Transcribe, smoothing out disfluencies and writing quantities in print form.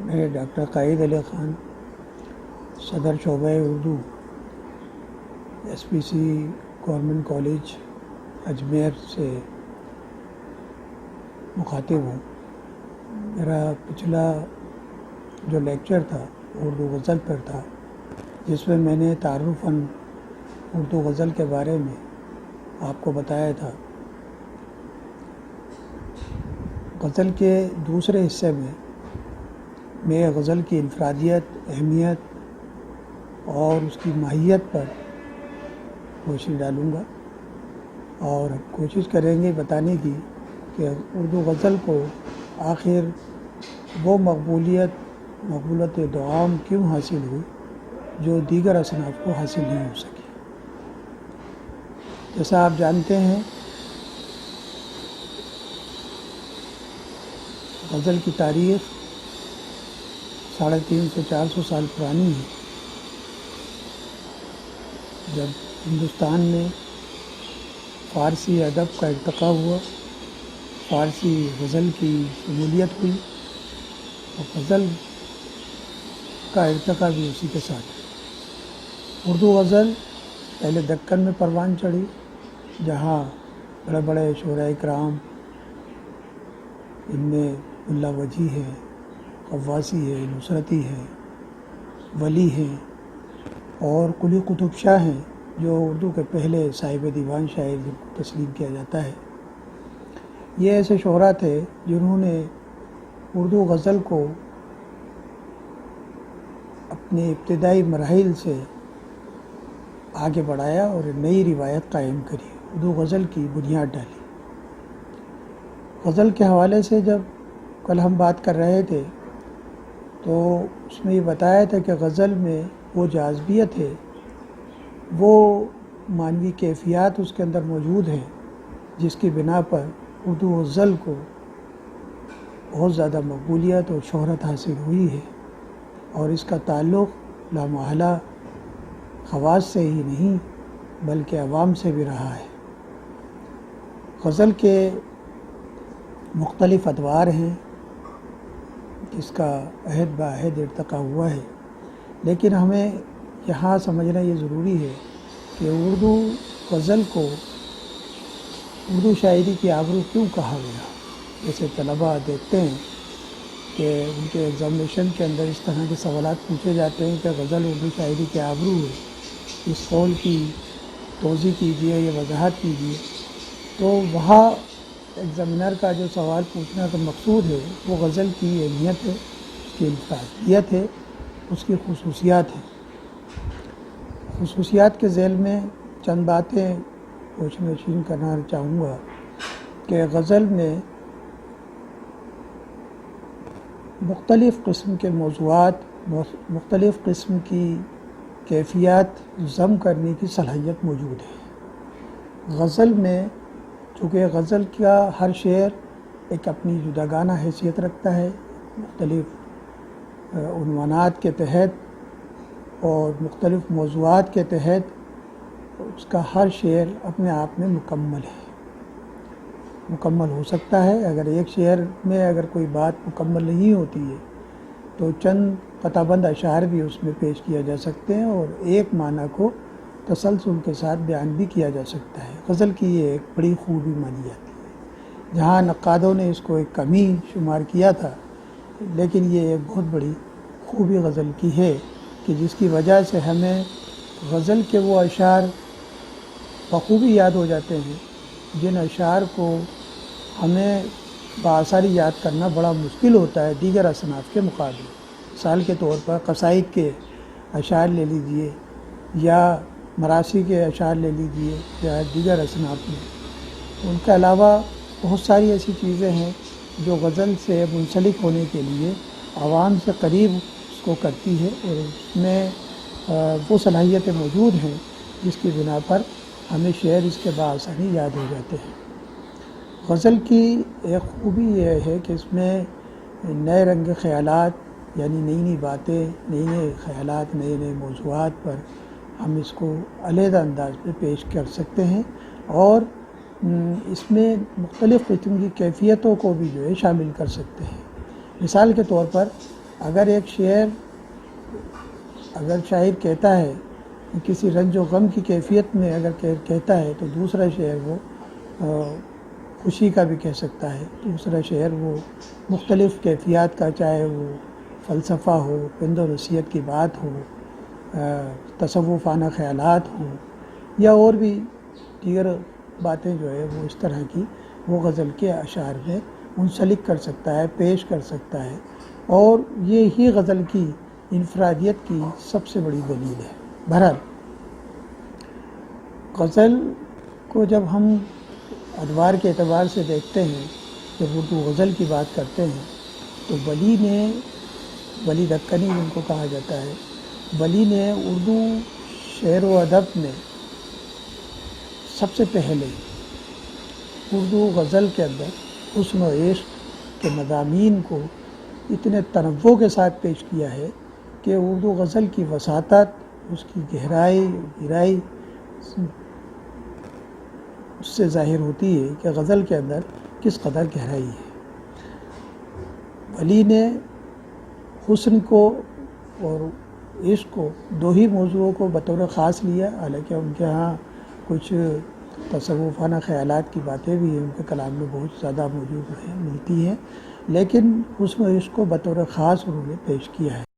میں ڈاکٹر قائد علی خان، صدر شعبہ اردو، ایس پی سی گورنمنٹ کالج اجمیر سے مخاطب ہوں۔ میرا پچھلا جو لیکچر تھا اردو غزل پر تھا، جس میں میں نے تعارفاً اردو غزل کے بارے میں آپ کو بتایا تھا۔ غزل کے دوسرے حصے میں غزل کی انفرادیت، اہمیت اور اس کی ماہیت پر روشنی ڈالوں گا، اور کوشش کریں گے بتانے کی کہ اردو غزل کو آخر وہ مقبولیت دوام کیوں حاصل ہوئی جو دیگر اصناف کو حاصل نہیں ہو سکی۔ جیسا آپ جانتے ہیں، غزل کی تاریخ 350-400 سال پرانی ہے۔ جب ہندوستان میں فارسی ادب کا ارتقاء ہوا، فارسی غزل کی شمولیت ہوئی، اور غزل کا ارتقاء بھی اسی کے ساتھ۔ اردو غزل پہلے دکن میں پروان چڑھی، جہاں بڑے بڑے شعراء کرام، ان میں ملا وجی ہے، قواسی ہے، نصرتی ہے، ولی ہیں، اور قلی قطب شاہ ہیں، جو اردو کے پہلے صاحب دیوان شاعر جن کو تسلیم کیا جاتا ہے۔ یہ ایسے شعراء تھے جنہوں نے اردو غزل کو اپنے ابتدائی مراحل سے آگے بڑھایا اور نئی روایت قائم کری، اردو غزل کی بنیاد ڈالی۔ غزل کے حوالے سے جب کل ہم بات کر رہے تھے تو اس میں یہ بتایا تھا کہ غزل میں وہ جاذبیت ہے، وہ معنوی کیفیات اس کے اندر موجود ہیں، جس کی بنا پر اردو غزل کو بہت زیادہ مقبولیت اور شہرت حاصل ہوئی ہے، اور اس کا تعلق لامحالہ خواص سے ہی نہیں بلکہ عوام سے بھی رہا ہے۔ غزل کے مختلف ادوار ہیں جس کا عہد بعہد ارتقاء ہوا ہے، لیکن ہمیں یہاں سمجھنا یہ ضروری ہے کہ اردو غزل کو اردو شاعری کی آبرو کیوں کہا گیا۔ جیسے طلباء دیکھتے ہیں کہ ان کے ایگزامینیشن کے اندر اس طرح کے سوالات پوچھے جاتے ہیں کہ غزل اردو شاعری کی آبرو ہے، اس قول کی توضیح کیجیے یا وضاحت کیجیے، تو وہاں ایگزامینر کا جو سوال پوچھنا کا مقصود ہے وہ غزل کی اہمیت ہے، اس کی انفرادیت ہے، اس کی خصوصیات ہیں۔ خصوصیات کے ذیل میں چند باتیں روشن کرنا چاہوں گا کہ غزل میں مختلف قسم کے موضوعات، مختلف قسم کی کیفیات ضم کرنے کی صلاحیت موجود ہے۔ غزل میں چونکہ غزل کا ہر شعر ایک اپنی جداگانہ حیثیت رکھتا ہے، مختلف عنوانات کے تحت اور مختلف موضوعات کے تحت اس کا ہر شعر اپنے آپ میں مکمل ہو سکتا ہے۔ اگر ایک شعر میں اگر کوئی بات مکمل نہیں ہوتی ہے تو چند قطع بند اشعار بھی اس میں پیش کیا جا سکتے ہیں، اور ایک معنی کو تسلسل کے ساتھ بیان بھی کیا جا سکتا ہے۔ غزل کی یہ ایک بڑی خوبی مانی جاتی ہے، جہاں نقادوں نے اس کو ایک کمی شمار کیا تھا، لیکن یہ ایک بہت بڑی خوبی غزل کی ہے کہ جس کی وجہ سے ہمیں غزل کے وہ اشعار بخوبی یاد ہو جاتے ہیں جن اشعار کو ہمیں بآساری یاد کرنا بڑا مشکل ہوتا ہے دیگر اصناف کے مقابلے۔ مثال کے طور پر قصائد کے اشعار لے لیجئے، یا مراثی کے اشعار لے لیجئے، یا دیگر اصناف میں۔ ان کے علاوہ بہت ساری ایسی چیزیں ہیں جو غزل سے منسلک ہونے کے لیے عوام سے قریب اس کو کرتی ہے، اور اس میں وہ صلاحیتیں موجود ہیں جس کی بنا پر ہمیں شعر اس کے بآسانی یاد ہو جاتے ہیں۔ غزل کی ایک خوبی یہ ہے کہ اس میں نئے رنگ خیالات، یعنی نئی باتیں، نئے خیالات، نئے موضوعات پر ہم اس کو علیحدہ انداز میں پیش کر سکتے ہیں، اور اس میں مختلف قسم کی کیفیتوں کو بھی جو ہے شامل کر سکتے ہیں۔ مثال کے طور پر اگر ایک شعر اگر شاعر کہتا ہے کسی رنج و غم کی کیفیت میں اگر کہتا ہے تو دوسرا شعر وہ خوشی کا بھی کہہ سکتا ہے، دوسرا شعر وہ مختلف کیفیات کا، چاہے وہ فلسفہ ہو، پند و نصیحت کی بات ہو، تصوفانہ خیالات ہوں، یا اور بھی دیگر باتیں جو ہے وہ اس طرح کی وہ غزل کے اشعار میں منسلک کر سکتا ہے، پیش کر سکتا ہے، اور یہی غزل کی انفرادیت کی سب سے بڑی دلیل ہے۔ بہرحال غزل کو جب ہم ادوار کے اعتبار سے دیکھتے ہیں، جب اردو غزل کی بات کرتے ہیں تو ولی دکنی جن کو کہا جاتا ہے، ولی نے اردو شعر و ادب میں سب سے پہلے اردو غزل کے اندر حسن و عشق کے مضامین کو اتنے تنوع کے ساتھ پیش کیا ہے کہ اردو غزل کی وساطت، اس کی گہرائی اس سے ظاہر ہوتی ہے کہ غزل کے اندر کس قدر گہرائی ہے۔ ولی نے حسن کو اور عشق کو، دو ہی موضوعوں کو بطور خاص لیا، حالانکہ ان کے ہاں کچھ تصوفانہ خیالات کی باتیں بھی ہیں، ان کے کلام میں بہت زیادہ موجود ہیں، ملتی ہیں، لیکن حسن و عشق کو بطور خاص انہوں نے پیش کیا ہے۔